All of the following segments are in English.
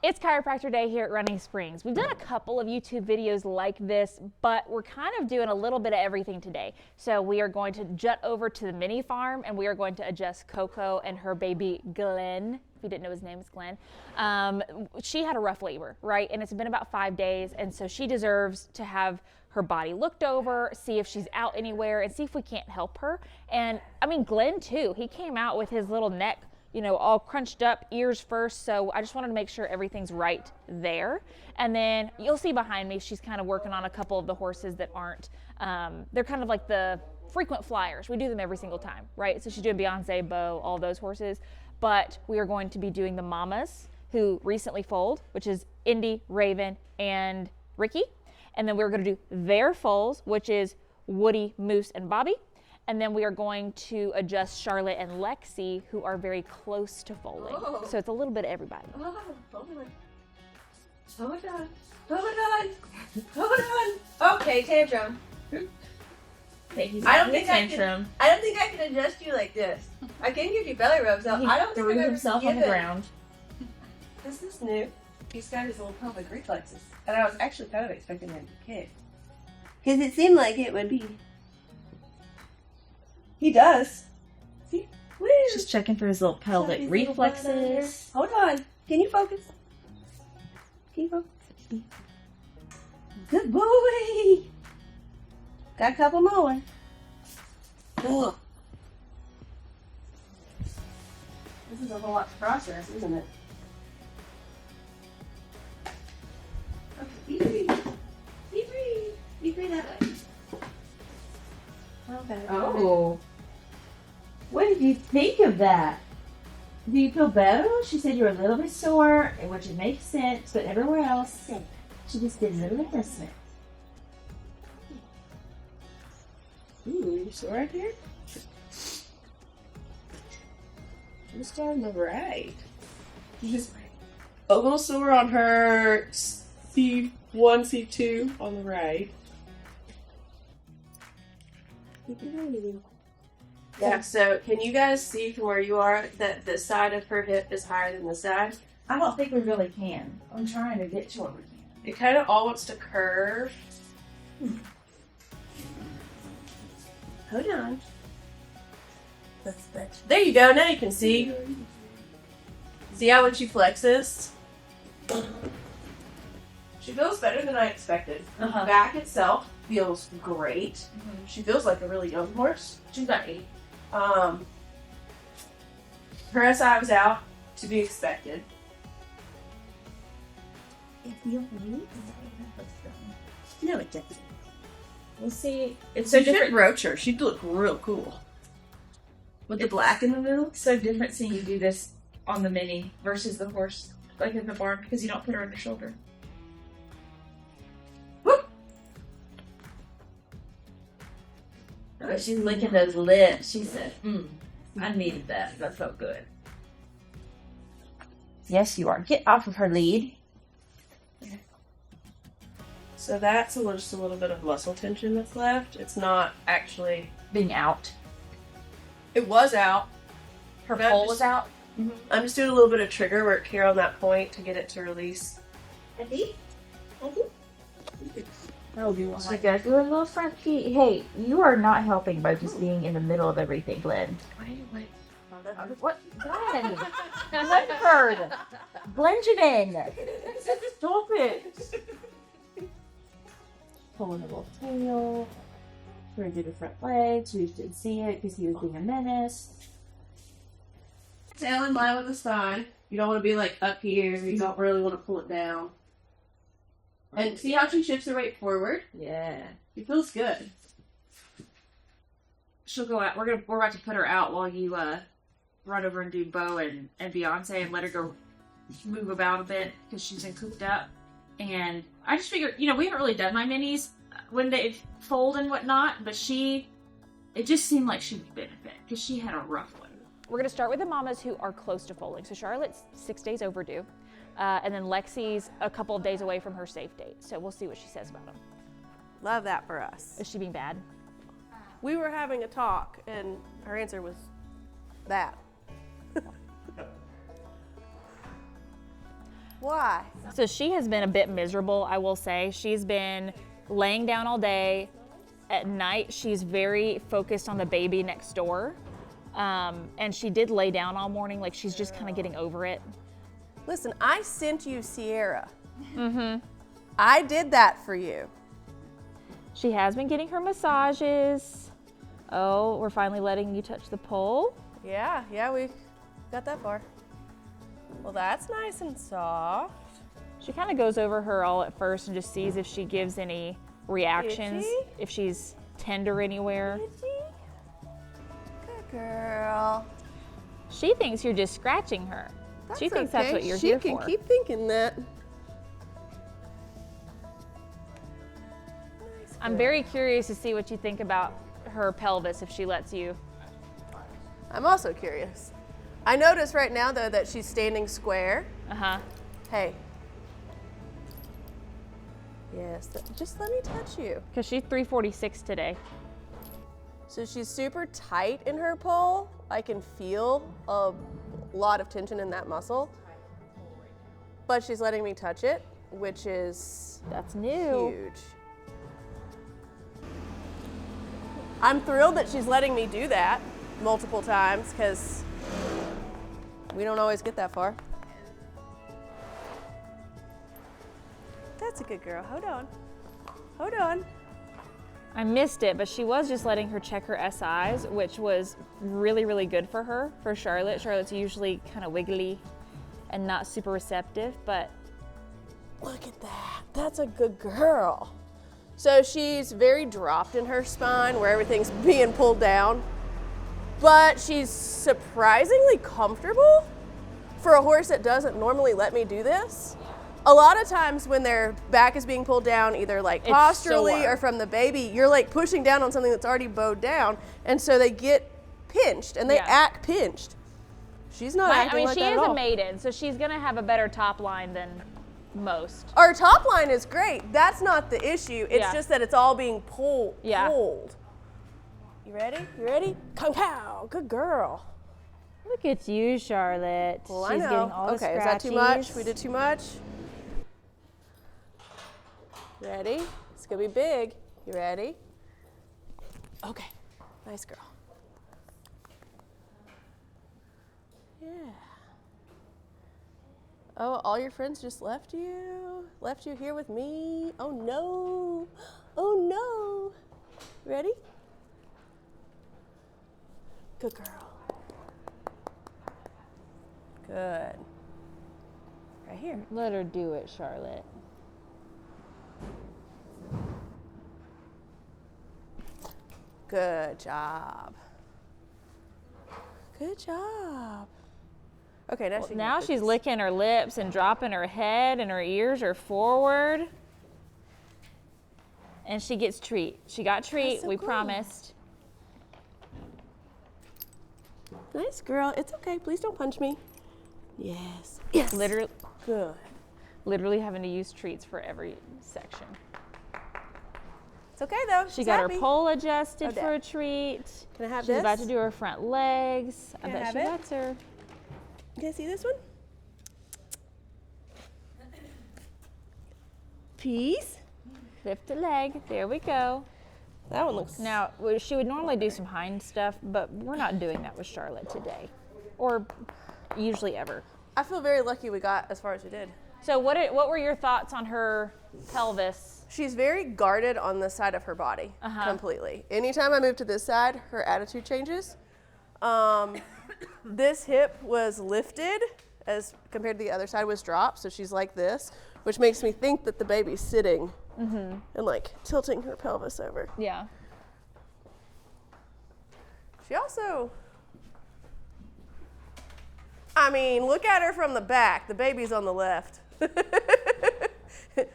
It's Chiropractor Day here at Running Springs. We've done a couple of YouTube videos like this, but we're kind of doing a little bit of everything today. So we are going to jut over to the mini farm and we are going to adjust Coco and her baby Glenn. If you didn't know his name is Glenn. She had a rough labor, right? And it's been about 5 days. And so she deserves to have her body looked over, see if she's out anywhere, and see if we can't help her. And I mean, Glenn too, he came out with his little neck, you know, all crunched up, ears first. So I just wanted to make sure everything's right there. And then you'll see behind me, she's kind of working on a couple of the horses that aren't, they're kind of like the frequent flyers. We do them every single time, right? So she's doing Beyonce, Bo, all those horses. But we are going to be doing the mamas who recently foaled, which is Indy, Raven, and Rikki. And then we're going to do their foals, which is Woody, Moose, and Bobby. And then we are going to adjust Charlotte and Lexi, who are very close to foaling. Oh. So it's a little bit of everybody. Oh, hold on. Hold on. Okay, tantrum. Okay, I don't think I can adjust you like this. I can give you belly rubs. I don't threw think himself on the ground. This is new. He's got his little pelvic reflexes. And I was actually kind of expecting him to kick. Because it seemed like it would be. He does. See? Woo! Just checking for his little pelvic reflexes. Hold on. Can you focus? Can you focus? Good boy. Got a couple more. Ugh. This is a whole lot to process, isn't it? Okay, be free. Be free. Be free that way. Okay. Oh. What did you think of that? Do you feel better? She said you were a little bit sore, which it makes sense, but everywhere else, she just did a little adjustment. Ooh, you sore right here? Just on the right. Just a little sore on her C1, C2 on the right. Yeah, so can you guys see from where you are that the side of her hip is higher than the side? I don't think we really can. I'm trying to get to where we can. It kind of all wants to curve. Hold on. There you go, now you can see. See how when she flexes? She feels better than I expected. Back itself feels great. She feels like a really young horse. She's not 8. Her SI was out, to be expected. No, it doesn't. We'll see. It's so different. Roach her. She'd look real cool. With the black in the middle? It's so different seeing you do this on the mini versus the horse, like in the barn, because you don't put her on your shoulder. Whoop! Oh, she's licking those lips. She said, I needed that. That felt good. Yes, you are. Get off of her lead. So that's just a little bit of muscle tension that's left. It's not actually Being out. It was out. Her foal was out. I'm just doing a little bit of trigger work here on that point to get it to release. Oh, you want to go do a little front feet? Hey, you are not helping by just being in the middle of everything, Glenn. Wait. What? Glenn! Glenford! Benjamin! Stop it! Pulling a little tail. We're going to do the front legs. We didn't see it because he was being a menace. Tail in line with the spine. You don't want to be like up here. You don't really want to pull it down. And see how she shifts her weight forward? Yeah. She feels good. She'll go out. We're about to put her out while you run over and do Bo and Beyonce and let her go move about a bit because she's been cooped up. And I just figured, you know, we haven't really done my minis when they fold and whatnot, but it just seemed like she would benefit because she had a rough one. We're going to start with the mamas who are close to foaling. So Charlotte's 6 days overdue. And then Lexi's a couple of days away from her safe date. So we'll see what she says about them. Love that for us. Is she being bad? We were having a talk, and her answer was that. Why? So she has been a bit miserable, I will say. She's been laying down all day. At night, she's very focused on the baby next door. And she did lay down all morning, like she's just kind of getting over it. Listen, I sent you Sierra. I did that for you. She has been getting her massages. Oh, we're finally letting you touch the pole. Yeah, we got that far. Well, that's nice and soft. She kind of goes over her all at first and just sees if she gives any reactions, Itchy? if she's tender anywhere. Good girl. She thinks you're just scratching her. She thinks that's what you're here She for. can keep thinking that. I'm very curious to see what you think about her pelvis if she lets you. I'm also curious. I notice right now, though, that she's standing square. Uh-huh. Hey. Yes, just let me touch you. Because she's 346 today. So she's super tight in her pole. I can feel a lot of tension in that muscle. But she's letting me touch it, which is That's new. huge. I'm thrilled that she's letting me do that multiple times because we don't always get that far. That's a good girl. Hold on. Hold on. I missed it, but she was just letting her check her SIs, which was really, really good for her, for Charlotte. Charlotte's usually kind of wiggly and not super receptive, but Look at that. That's a good girl. So she's very dropped in her spine where everything's being pulled down, but she's surprisingly comfortable for a horse that doesn't normally let me do this. A lot of times when their back is being pulled down, either like It's posturally sore. or from the baby, you're like pushing down on something that's already bowed down, and so they get pinched and they Yeah. act pinched. She's not acting like she that is at a all. maiden, so she's gonna have a better top line than most. Our top line is great. That's not the issue. It's Yeah. just that it's all being pulled. Yeah. You ready? You ready? Kung Pao. Good girl. Look at you, Charlotte. Well, she's I know. getting all the Okay, is that too much? scratchies. We did too much? Ready? It's gonna be big. You ready? Okay. Nice girl. Yeah. Oh, all your friends just left you? Left you here with me? Oh no. Oh no. Ready? Good girl. Good. Right here. Let her do it, Charlotte. Good job. Good job. Okay, now, Now she's licking her lips and dropping her head, and her ears are forward. And she gets treat. She got treat, so we cool. promised. Nice girl. It's okay. Please don't punch me. Yes. Yes. Literally, Good. literally having to use treats for every section. It's okay though. She She's got happy. her pole adjusted Oh, for a treat. Can I have She's this? about to do her front legs. I Can I bet have she it? lets her. Can I see this one? Peace. Lift a leg. There we go. That one looks. Now, she would normally do some hind stuff, but we're not doing that with Charlotte today, or usually ever. I feel very lucky we got as far as we did. So what were your thoughts on her pelvis? She's very guarded on the side of her body completely. Anytime I move to this side, her attitude changes. This hip was lifted as compared to the other side was dropped, so she's like this, which makes me think that the baby's sitting and like tilting her pelvis over. Yeah. She also, I mean, look at her from the back. The baby's on the left.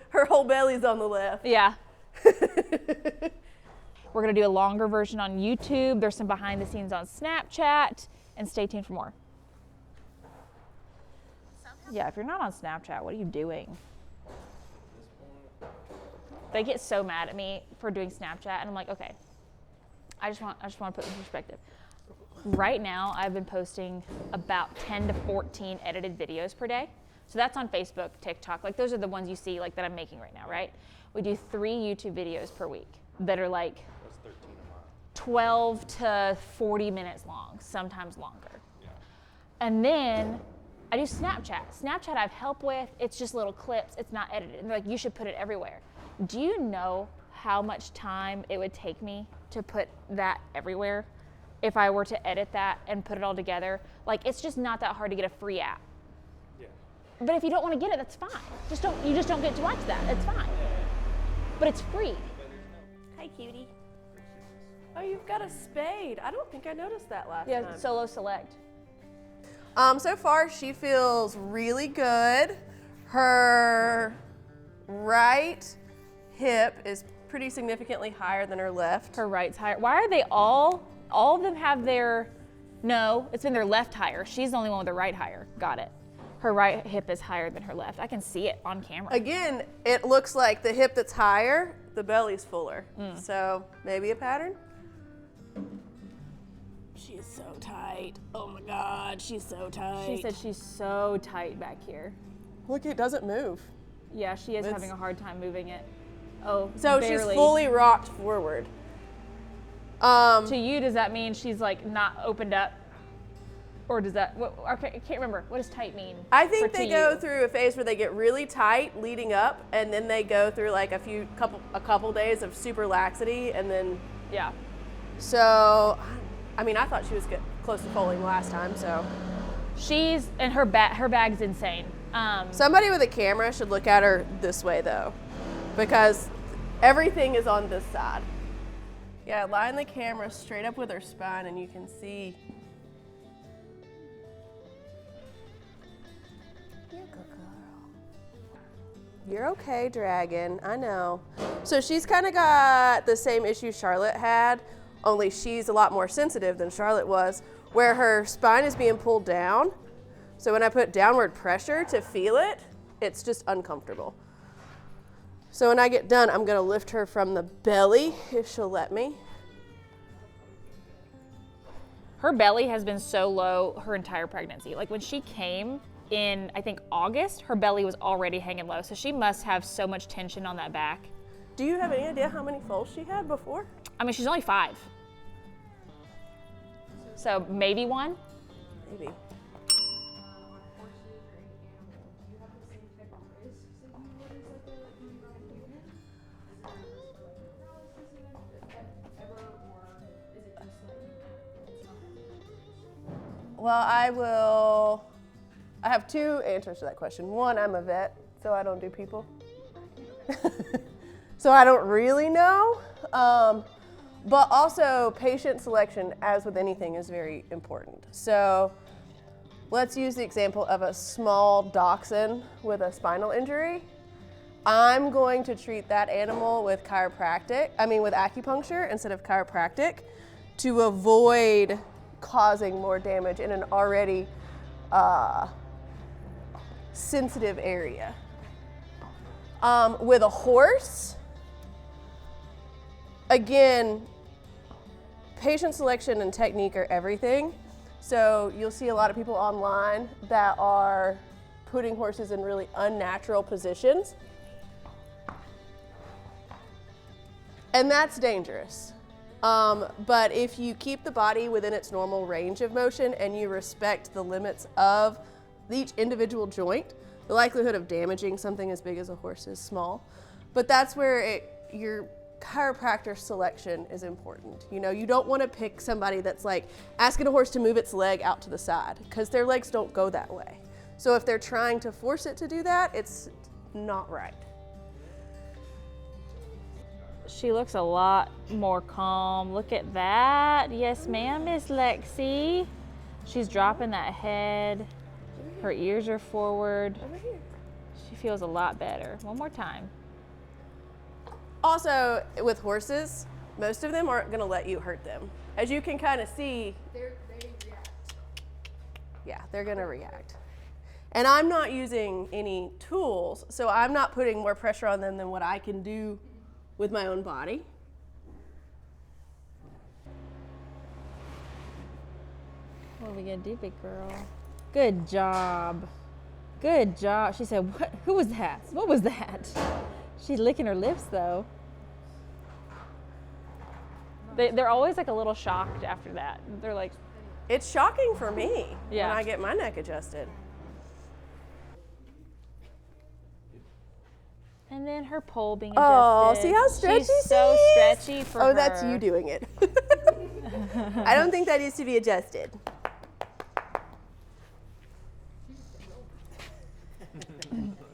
Her whole belly's on the left. Yeah. We're gonna do a longer version on YouTube. There's some behind the scenes on Snapchat, and stay tuned for more. Yeah, if you're not on Snapchat, what are you doing? They get so mad at me for doing Snapchat, and I'm like, okay, I just want to put this in perspective. Right now, I've been posting about 10 to 14 edited videos per day. So that's on Facebook, TikTok. Like those are the ones you see like that I'm making right now, right? We do 3 YouTube videos per week that are like 12 to 40 minutes long, sometimes longer. Yeah. And then I do Snapchat. Snapchat I have help with. It's just little clips. It's not edited. And they're like, you should put it everywhere. Do you know how much time it would take me to put that everywhere if I were to edit that and put it all together? Like, it's just not that hard to get a free app. Yeah. But if you don't want to get it, that's fine. You just don't get to watch that. It's fine. But it's free. Hi, cutie. Oh, you've got a spade. I don't think I noticed that last Yeah, time. Solo Select. So far, she feels really good. Her right hip is pretty significantly higher than her left. Her right's higher. Why are they all of them have their, no, it's been their left higher. She's the only one with the right higher. Got it. Her right hip is higher than her left. I can see it on camera. Again, it looks like the hip that's higher, the belly's fuller. So maybe a pattern? She is so tight. Oh my God, she's so tight. She said she's so tight back here. Look, it doesn't move. Yeah, she is having a hard time moving it. Oh, So barely. she's fully rocked forward. To you, does that mean she's like not opened up? Or does that, okay, I can't remember. What does tight mean? I think to they go you? through a phase where they get really tight leading up, and then they go through like a couple days of super laxity, and then Yeah. so, I mean, I thought she was close to foaling last time, so. And her bag's insane. Somebody with a camera should look at her this way though, because everything is on this side. Yeah, line the camera straight up with her spine and you can see. You're a good girl. You're okay, Dragon, I know. So she's kind of got the same issue Charlotte had, only she's a lot more sensitive than Charlotte was, where her spine is being pulled down. So when I put downward pressure to feel it, it's just uncomfortable. So when I get done, I'm gonna lift her from the belly, if she'll let me. Her belly has been so low her entire pregnancy. Like when she came in, I think August, her belly was already hanging low. So she must have so much tension on that back. Do you have any idea how many foals she had before? I mean, she's only 5. So maybe 1? Maybe. Well, I have 2 answers to that question. One, I'm a vet, so I don't do people. So I don't really know. But also patient selection, as with anything, is very important. So let's use the example of a small dachshund with a spinal injury. I'm going to treat that animal with acupuncture instead of chiropractic to avoid causing more damage in an already sensitive area. With a horse, again, patient selection and technique are everything. So you'll see a lot of people online that are putting horses in really unnatural positions. And that's dangerous. But if you keep the body within its normal range of motion and you respect the limits of each individual joint, the likelihood of damaging something as big as a horse is small. But that's where your chiropractor selection is important. You know, you don't want to pick somebody that's like asking a horse to move its leg out to the side, because their legs don't go that way. So if they're trying to force it to do that, it's not right. She looks a lot more calm. Look at that. Yes, ma'am, Miss Lexi. She's dropping that head. Her ears are forward. Over here. She feels a lot better. One more time. Also, with horses, most of them aren't going to let you hurt them. As you can kind of see, they react. Yeah, they're going to react. And I'm not using any tools, so I'm not putting more pressure on them than what I can do with my own body. What are we gonna do, big girl? Good job. Good job. She said, "What? Who was that? What was that?" She's licking her lips though. They're always like a little shocked after that. They're like, It's shocking for me Yeah. when I get my neck adjusted. and then her pole being Oh, adjusted. see how stretchy She's so she is? stretchy for Oh, her. that's you doing it. I don't think that needs to be adjusted.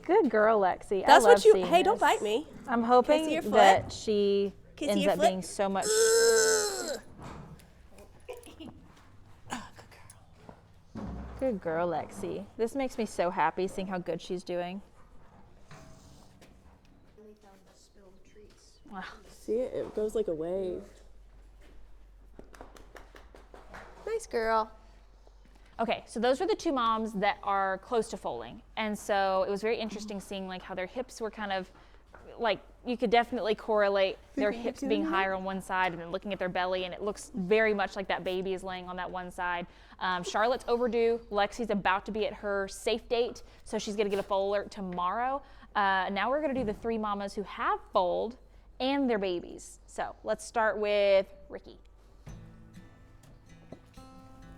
Good girl, Lexi. That's I love what you. seeing Hey, don't this. bite me. I'm Kiss hoping your foot. that she Kiss ends your up foot. being so much. Good girl, Lexi. This makes me so happy seeing how good she's doing. Wow. See it? It goes like a wave. Nice girl. Okay, so those were the two moms that are close to foaling. And so it was very interesting seeing like how their hips were kind of like, you could definitely correlate their hips being higher on one side and then looking at their belly, and it looks very much like that baby is laying on that one side. Charlotte's overdue. Lexi's about to be at her safe date, so she's gonna get a foal alert tomorrow. Now we're gonna do the three mamas who have foaled and their babies. So let's start with Rikki.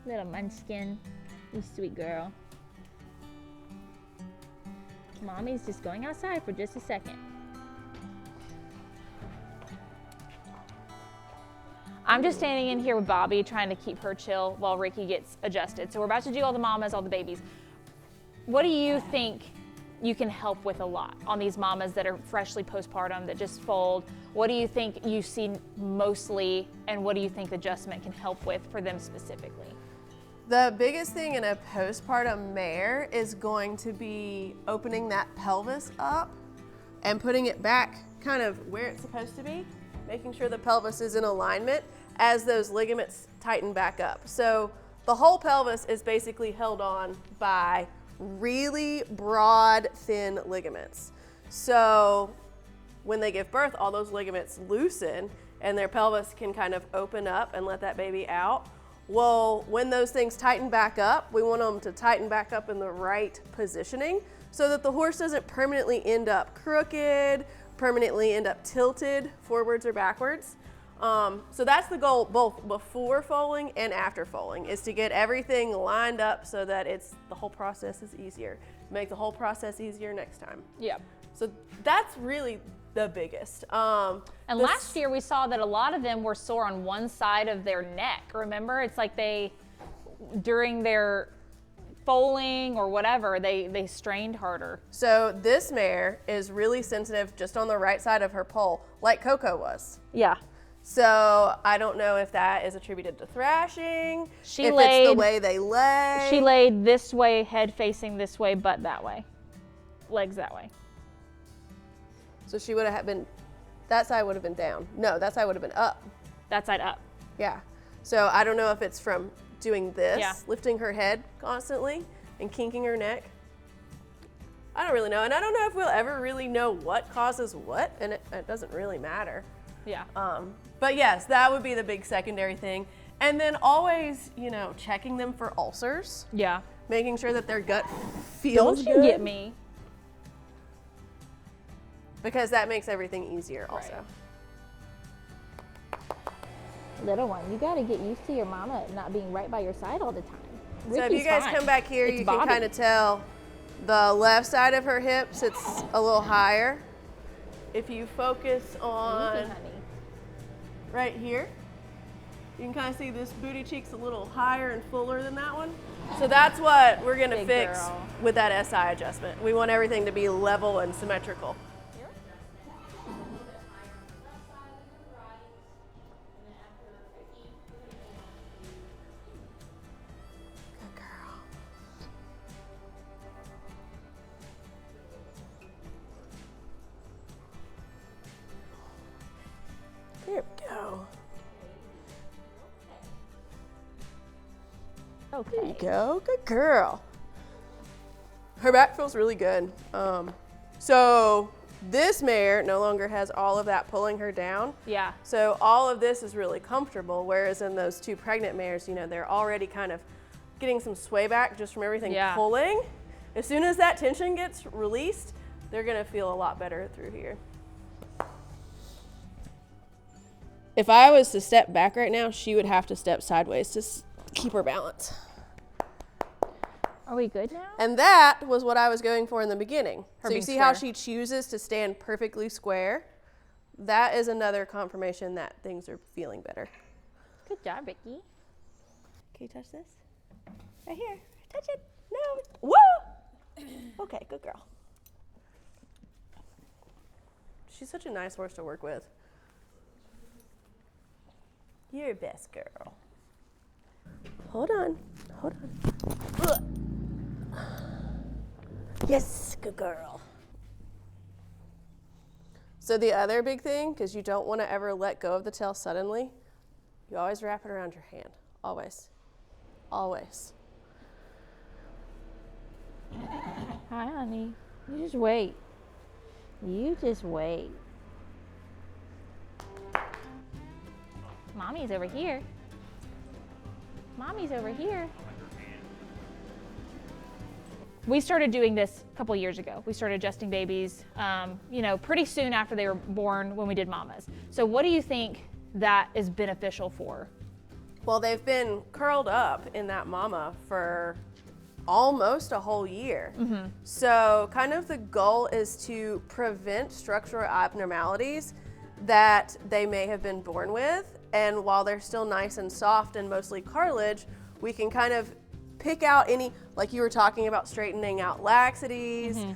Little munchkin, you sweet girl. Mommy's just going outside for just a second. I'm just standing in here with Bobbi trying to keep her chill while Rikki gets adjusted. So we're about to do all the mamas, all the babies. What do you think you can help with a lot on these mamas that are freshly postpartum, that just fold? What do you think you see mostly, and what do you think adjustment can help with for them specifically? The biggest thing in a postpartum mare is going to be opening that pelvis up and putting it back kind of where it's supposed to be, making sure the pelvis is in alignment as those ligaments tighten back up. So the whole pelvis is basically held on by really broad, thin ligaments. So when they give birth, all those ligaments loosen and their pelvis can kind of open up and let that baby out. Well, when those things tighten back up, we want them to tighten back up in the right positioning so that the horse doesn't permanently end up crooked, permanently end up tilted forwards or backwards. So that's the goal both before foaling and after foaling, is to get everything lined up so that the whole process is easier. Make the whole process easier next time. Yeah. So that's really the biggest. And last year we saw that a lot of them were sore on one side of their neck. Remember, it's like during their foaling or whatever, they strained harder. So this mare is really sensitive just on the right side of her pole, like Coco was. Yeah. So I don't know if that is attributed to thrashing, if it's the way they lay. She laid this way, head facing this way, butt that way, legs that way. So she would have been, that side would have been down. No, that side would have been up. That side up. Yeah. So I don't know if it's from doing this, Yeah. lifting her head constantly and kinking her neck. I don't really know. And I don't know if we'll ever really know what causes what, and it doesn't really matter. Yeah. But yes, that would be the big secondary thing. And then always, checking them for ulcers, Yeah. making sure that their gut feels Don't you good, get me? because that makes everything easier also. Little one, you got to get used to your mama not being right by your side all the time. So if you guys come back here, you can kind of tell the left side of her hips, it's a little higher. If you focus on right here, you can kind of see this booty cheek's a little higher and fuller than that one. So that's what we're gonna Big fix girl. with that SI adjustment. We want everything to be level and symmetrical. Good girl. There we go. Okay. There you go. Good girl. Her back feels really good. So this mare no longer has all of that pulling her down. Yeah. So all of this is really comfortable, whereas in those two pregnant mares, they're already kind of getting some sway back just from everything Yeah. pulling. As soon as that tension gets released, they're gonna feel a lot better through here. If I was to step back right now, she would have to step sideways to keep her balance. Are we good now? And that was what I was going for in the beginning. Her So you being see how square. she chooses to stand perfectly square? That is another confirmation that things are feeling better. Good job, Rikki. Can you touch this? Right here. Touch it. No. Whoa! Okay, good girl. She's such a nice horse to work with. You're best girl. Hold on. Hold on. Yes, good girl. So the other big thing, because you don't want to ever let go of the tail suddenly, you always wrap it around your hand. Always. Always. Hi, honey. You just wait. You just wait. Mommy's over here. Mommy's over here. We started doing this a couple years ago. We started adjusting babies, pretty soon after they were born when we did mamas. So what do you think that is beneficial for? Well, they've been curled up in that mama for almost a whole year. Mm-hmm. So kind of the goal is to prevent structural abnormalities that they may have been born with. And while they're still nice and soft and mostly cartilage, we can kind of pick out any, like you were talking about, straightening out laxities,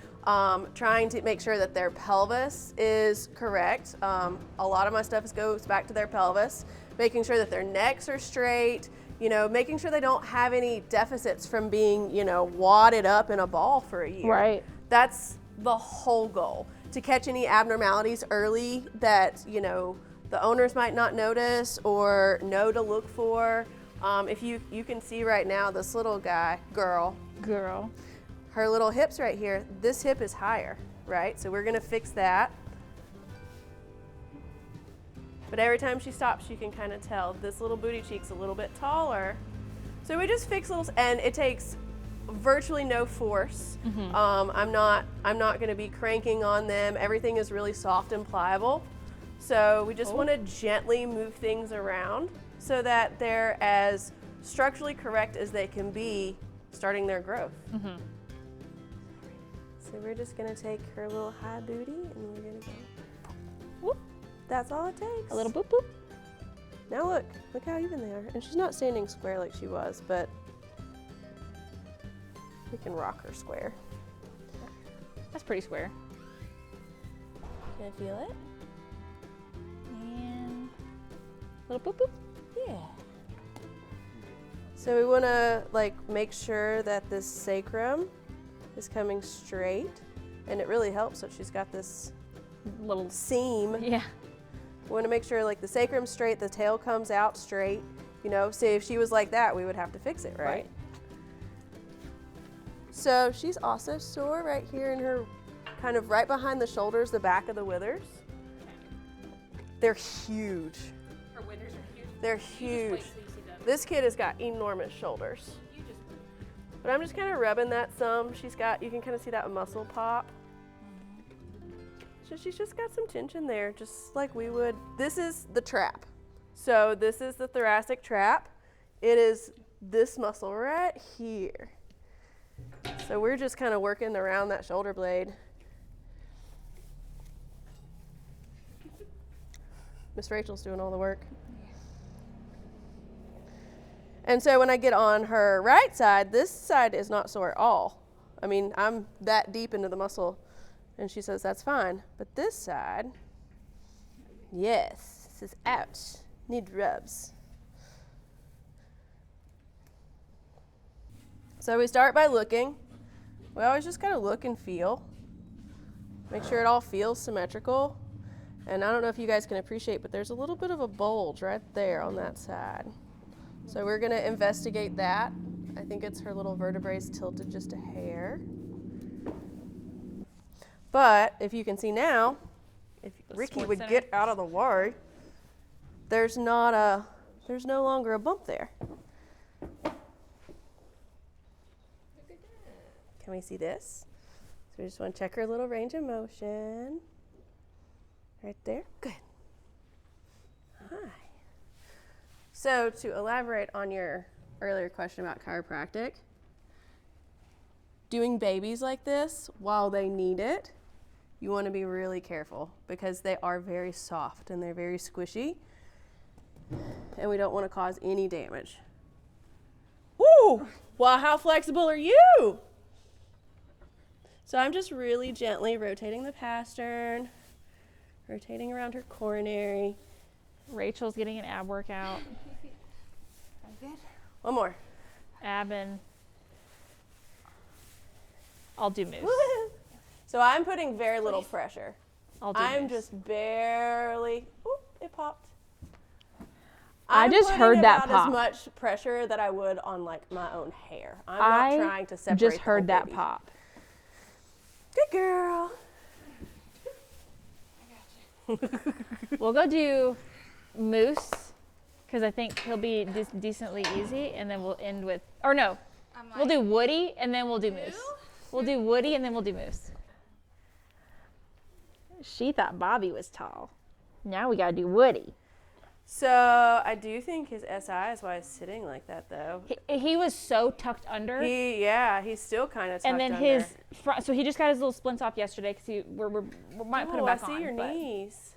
trying to make sure that their pelvis is correct. A lot of my stuff goes back to their pelvis, making sure that their necks are straight, making sure they don't have any deficits from being, wadded up in a ball for a year. Right. That's the whole goal, to catch any abnormalities early that, the owners might not notice or know to look for. If you can see right now, this little girl, her little hips right here, this hip is higher, right? So we're gonna fix that. But every time she stops, you can kind of tell this little booty cheek's a little bit taller. So we just fix little, and it takes virtually no force. I'm not gonna be cranking on them. Everything is really soft and pliable. So we just want to gently move things around so that they're as structurally correct as they can be starting their growth. So we're just going to take her little high booty and we're going to go. Whoop. That's all it takes. A little boop boop. Now look how even they are. And she's not standing square like she was, but we can rock her square. That's pretty square. Can I feel it? And little boop boop. Yeah. So we want to make sure that this sacrum is coming straight, and it really helps that she's got this Little seam. Yeah. We want to make sure the sacrum's straight, the tail comes out straight. Say if she was like that, we would have to fix it, right? So she's also sore right here in her, kind of right behind the shoulders, the back of the withers. They're huge. Her withers are huge. They're huge. This kid has got enormous shoulders. But I'm just kind of rubbing that some. You can kind of see that muscle pop. So she's just got some tension there, just like we would. This is the trap. So this is the thoracic trap. It is this muscle right here. So we're just kind of working around that shoulder blade. Miss Rachel's doing all the work. And so when I get on her right side, this side is not sore at all. I mean, I'm that deep into the muscle. And she says, that's fine. But this side, yes, this is ouch. Need rubs. So we start by looking. We always just gotta look and feel. Make sure it all feels symmetrical. And I don't know if you guys can appreciate, but there's a little bit of a bulge right there on that side. So we're gonna investigate that. I think it's her little vertebrae is tilted just a hair. But if you can see now, if Rikki would get out of the way, there's no longer a bump there. Can we see this? So we just want to check her little range of motion. Right there. Good. Hi. So to elaborate on your earlier question about chiropractic, doing babies like this while they need it, you want to be really careful because they are very soft and they're very squishy, and we don't want to cause any damage. Ooh, well, how flexible are you? So I'm just really gently rotating the pastern, rotating around her coronary. Rachel's getting an ab workout. One more. Ab and I'll do moose. So I'm putting very little pressure. I'm moose. just barely, oop, it popped. I I'm just putting heard that about pop. as much pressure that I would on like my own hair. I'm not trying to separate just the heard whole that baby. pop. Good girl. We'll go do moose because I think he'll be decently easy, and then we'll end with, or no, we'll do Woody and then we'll do moose. We'll do Woody and then we'll do moose. She thought Bobby was tall. Now we gotta do Woody. So I do think his SI is why he's sitting like that though. He was so tucked under. He's still kind of tucked and then under. his front, so he just got his little splints off yesterday because we might put him back on. I see your but knees.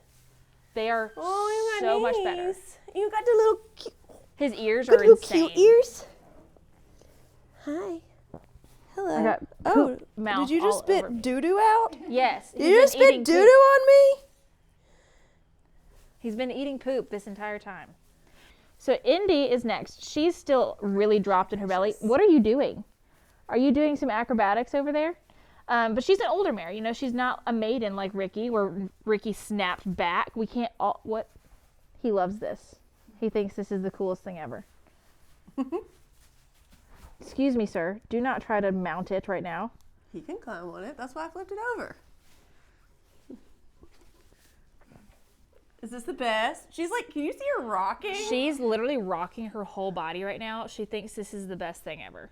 They are Oh, so much better. You got the little cute, His ears got are little insane. cute ears. Hi. Hello. I got Oh, poop mouth did you just all over spit me. doo-doo out? Yes. Did you just spit doo-doo on me? He's been eating poop this entire time. So Indy is next. She's still really dropped in her belly. What are you doing? Are you doing some acrobatics over there? But she's an older mare. You know, she's not a maiden like Rikki, where Rikki snapped back. We can't all, what? He loves this. He thinks this is the coolest thing ever. Excuse me, sir. Do not try to mount it right now. He can climb on it. That's why I flipped it over. Is this the best? She's like, can you see her rocking? She's literally rocking her whole body right now. She thinks this is the best thing ever.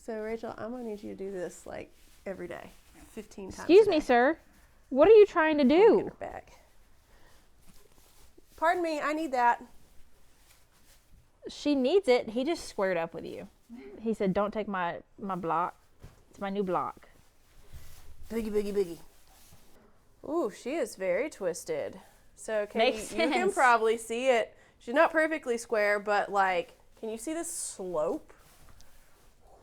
So Rachel, I'm gonna need you to do this like every day, 15 times. Excuse a me, day. sir. What are you trying to Get do? her back. Pardon me, I need that. She needs it. He just squared up with you. He said, don't take my block. It's my new block. Biggie, biggie, biggie. Ooh, she is very twisted. So Makes you can sense. probably see it. She's not perfectly square, but like, can you see this slope?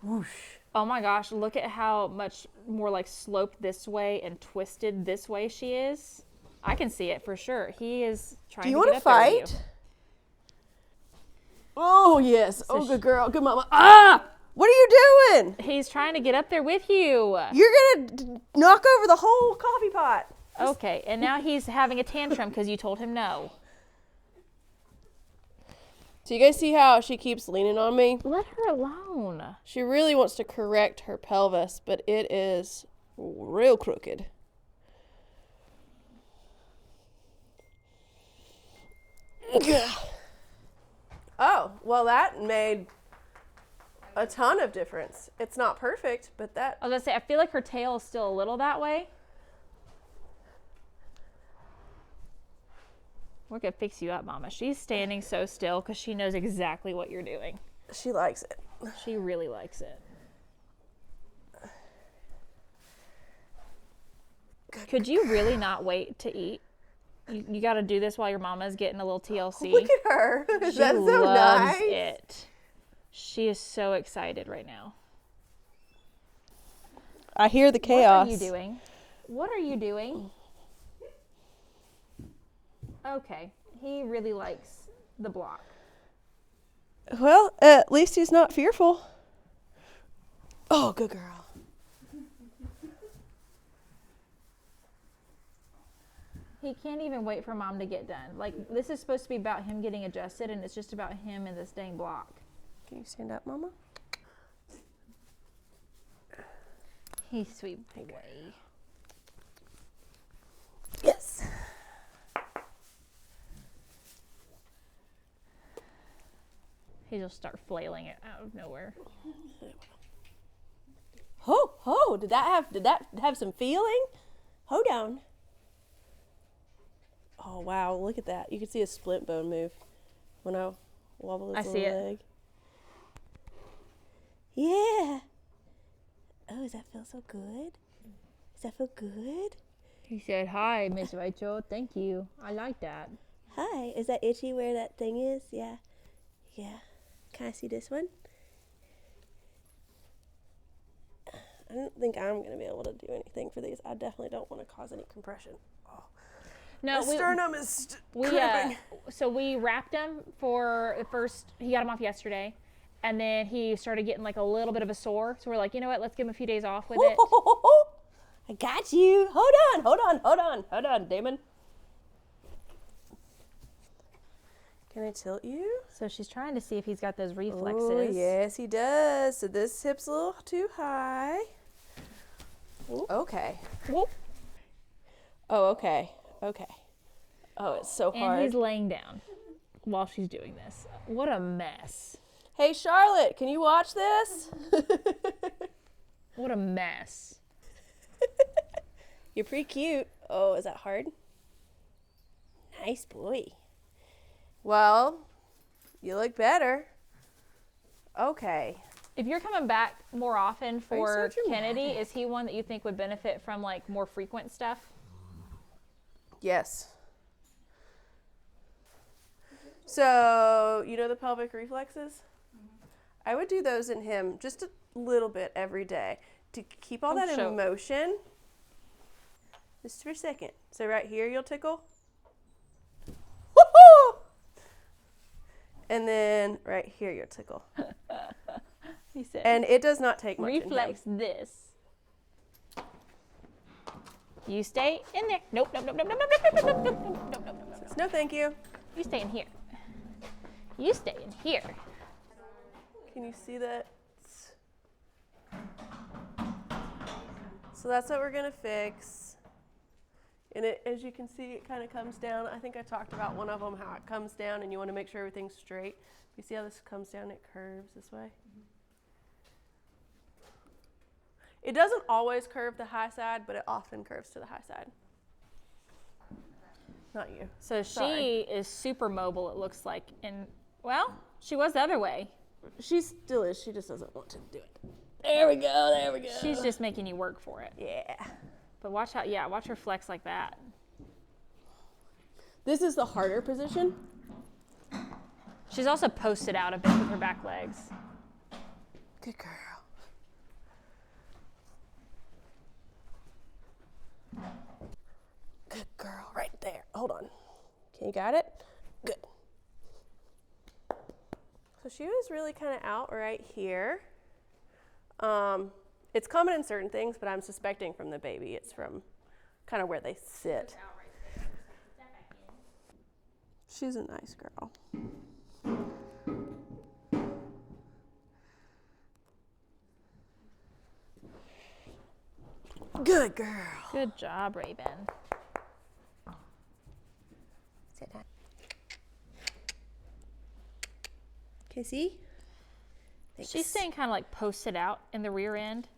Whoosh. Oh my gosh, look at how much more like sloped this way and twisted this way she is. I can see it for sure. He is trying Do you to want get to up there with fight? you. Oh, yes. Oh, she- good girl. Good mama. Ah! What are you doing? He's trying to get up there with you. You're going to knock over the whole coffee pot. Okay, and now he's having a tantrum because you told him no. So you guys see how she keeps leaning on me? Let her alone. She really wants to correct her pelvis, but it is real crooked. Oh, well, that made a ton of difference. It's not perfect, but that... I was gonna say, I feel like her tail is still a little that way. We're gonna fix you up, Mama. She's standing so still because she knows exactly what you're doing. She likes it. She really likes it. Could you really not wait to eat? You got to do this while your mama's getting a little TLC. Look at her. That's She so loves nice. it. She is so excited right now. I hear the chaos. What are you doing? What are you doing? Okay, he really likes the block. Well, at least he's not fearful. Oh, good girl. He can't even wait for Mom to get done. Like, this is supposed to be about him getting adjusted, and it's just about him and this dang block. Can you stand up, Mama? He's sweet boy. Yes. He'll just start flailing it out of nowhere. Did that have some feeling? Hold on. Oh wow, look at that. You can see a splint bone move when I wobble his little leg. Yeah. Oh, does that feel so good? Does that feel good? He said, "Hi, Miss Rachel. Thank you. I like that." Hi. Is that itchy where that thing is? Yeah. Yeah. Can I see this one? I don't think I'm going to be able to do anything for these. I definitely don't want to cause any compression. Oh. No, My sternum is cramping. So we wrapped him for the first. He got him off yesterday, and then he started getting like a little bit of a sore. So we're like, you know what? Let's give him a few days off with it. I got you. Hold on, Damon. Can I tilt you? So she's trying to see if he's got those reflexes. Oh, yes, he does. So this hip's a little too high. Ooh. Okay. Whoop. Oh, okay. Okay. Oh, it's so hard. And he's laying down while she's doing this. What a mess. Hey, Charlotte, can you watch this? What a mess. You're pretty cute. Oh, is that hard? Nice boy. Well, you look better. Okay. If you're coming back more often for so Kennedy, dramatic. is he one that you think would benefit from like more frequent stuff? Yes. So, you know the pelvic reflexes? I would do those in him just a little bit every day to keep all that in motion. Just for a second. So right here you'll tickle. Woohoo! And then right here you'll tickle. He said. And it does not take much. Reflex this. You stay in there. Nope, nope, nope, nope, nope, nope, nope, nope, nope, nope, nope. No, thank you. You stay in here. You stay in here. Can you see that? So that's what we're gonna fix. And it, as you can see, it kind of comes down. I think I talked about one of them, how it comes down and you want to make sure everything's straight. You see how this comes down, it curves this way? It doesn't always curve the high side, but it often curves to the high side. Not you. So Sorry. she is super mobile, it looks like. And, well, she was the other way. She still is, she just doesn't want to do it. There we go, there we go. She's just making you work for it. Yeah. But watch how, yeah, watch her flex like that. This is the harder position. She's also posted out a bit with her back legs. Good girl. Good girl, right there. Hold on. Okay, you got it? Good. So she was really kind of out right here. It's common in certain things, but I'm suspecting from the baby it's from kind of where they sit. She's a nice girl. Good girl. Good job, Raven. Sit down. Okay, see? Thanks. She's staying kind of like posted out in the rear end.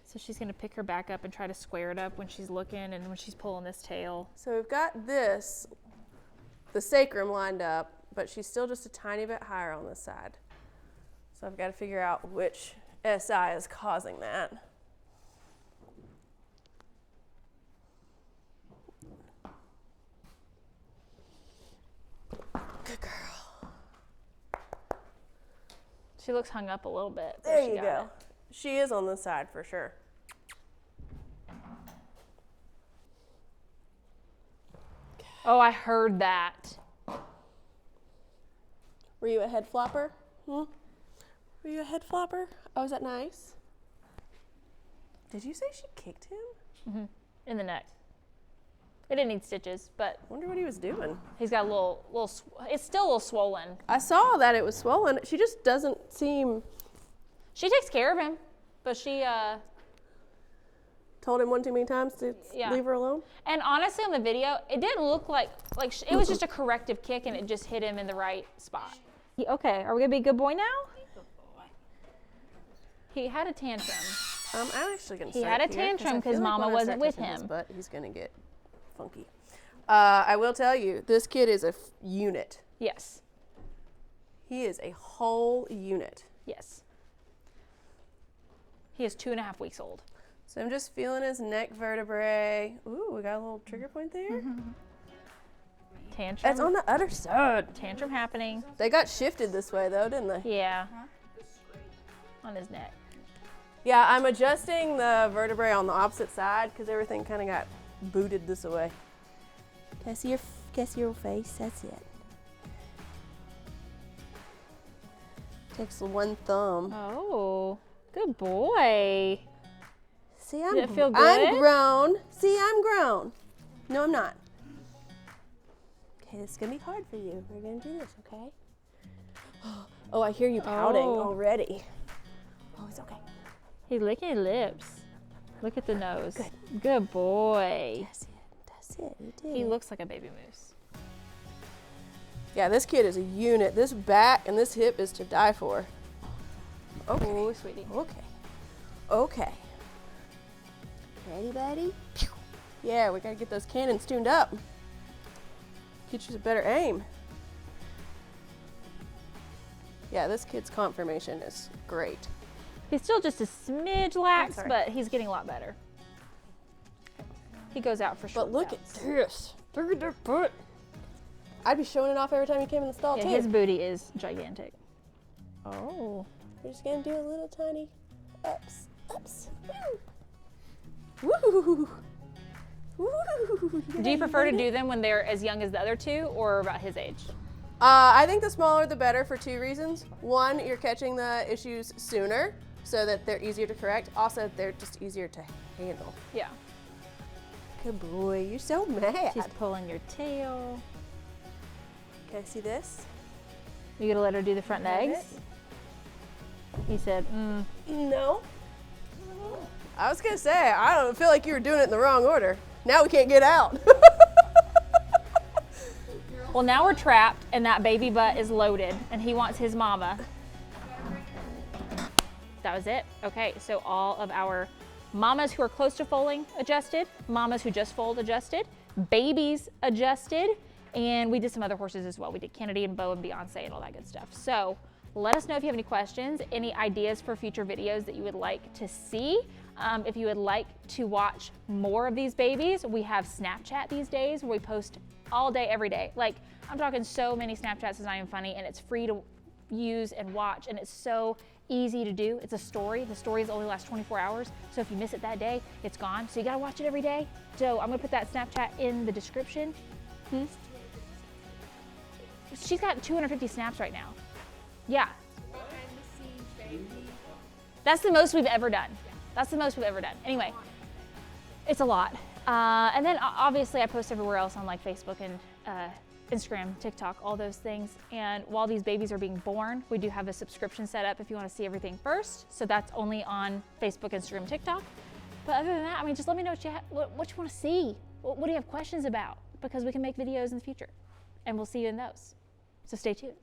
So she's going to pick her back up and try to square it up when she's looking and when she's pulling this tail. So we've got this, the sacrum lined up, but she's still just a tiny bit higher on this side. So I've got to figure out which SI is causing that. Good girl. She looks hung up a little bit. but There she you got go. it. She is on this side for sure. Oh, I heard that. Were you a head flopper? Were you a head flopper? Oh, is that nice? Did you say she kicked him? In the neck. It didn't need stitches, but I wonder what he was doing. he's got a little, it's still a little swollen. I saw that it was swollen. She just doesn't seem... She takes care of him, but she, Told him one too many times to Yeah. leave her alone? and honestly on the video, it didn't look like it was just a corrective kick and it just hit him in the right spot. Okay, are we gonna be a good boy now? He had a tantrum. I'm actually gonna. He start had a here, tantrum I feel 'cause like Mama when I wasn't start with touching his him. butt, he's gonna get funky. I will tell you, this kid is a unit. Yes. He is a whole unit. Yes. He is 2.5 weeks old. So I'm just feeling his neck vertebrae. Ooh, we got a little trigger point there. Tantrum. It's on the other side. Tantrum happening. They got shifted this way though, didn't they? Yeah. On his neck. Yeah, I'm adjusting the vertebrae on the opposite side because everything kind of got booted this way. Can I see your face? That's it. Takes one thumb. Oh, good boy. See, Did it feel I'm good? grown. See, I'm grown. No, I'm not. Okay, this is gonna be hard for you. We're gonna do this, okay? Oh, I hear you pouting Oh. already. Oh, it's okay. He's licking his lips. Look at the nose. Good boy. That's it. That's it. You did. He looks like a baby moose. Yeah, this kid is a unit. This back and this hip is to die for. Okay. Oh, sweetie. Okay. Okay. Ready, buddy? Pew. Yeah, we gotta get those cannons tuned up. Get you a better aim. Yeah, this kid's conformation is great. He's still just a smidge lax, sorry. but he's getting a lot better. He goes out for short But look at bouts. this. Look at their butt. I'd be showing it off every time he came in the stall, Yeah, too. his booty is gigantic. Oh. We're just gonna do a little tiny ups, ups. Woo! Woo! Woo! Do you prefer to do them when they're as young as the other two or about his age? I think the smaller the better for two reasons. One, you're catching the issues sooner so that they're easier to correct. Also, they're just easier to handle. Yeah. Good boy, you're so mad. She's pulling your tail. Can I see this? You gonna let her do the front Have legs? He said, No. I was gonna say, I don't feel like you were doing it in the wrong order. Now we can't get out. Well, now we're trapped and that baby butt is loaded and he wants his mama. That was it. Okay, so all of our mamas who are close to foaling adjusted, mamas who just foaled adjusted, babies adjusted, and we did some other horses as well. We did Kennedy and Bo and Beyonce and all that good stuff. So let us know if you have any questions, any ideas for future videos that you would like to see. If you would like to watch more of these babies, we have Snapchat these days where we post all day, every day. Like, I'm talking so many Snapchats, it's not even funny, and it's free to use and watch, and it's so easy to do. It's a story. The stories only last 24 hours, so if you miss it that day, it's gone. So you gotta watch it every day. So I'm gonna put that Snapchat in the description. She's got 250 snaps right now. Yeah. That's the most we've ever done. That's the most we've ever done. Anyway, it's a lot. And then obviously I post everywhere else on like Facebook and Instagram, TikTok, all those things. And while these babies are being born, we do have a subscription set up if you want to see everything first. So that's only on Facebook, Instagram, TikTok. But other than that, I mean, just let me know what you want to see. What do you have questions about? Because we can make videos in the future. And we'll see you in those. So stay tuned.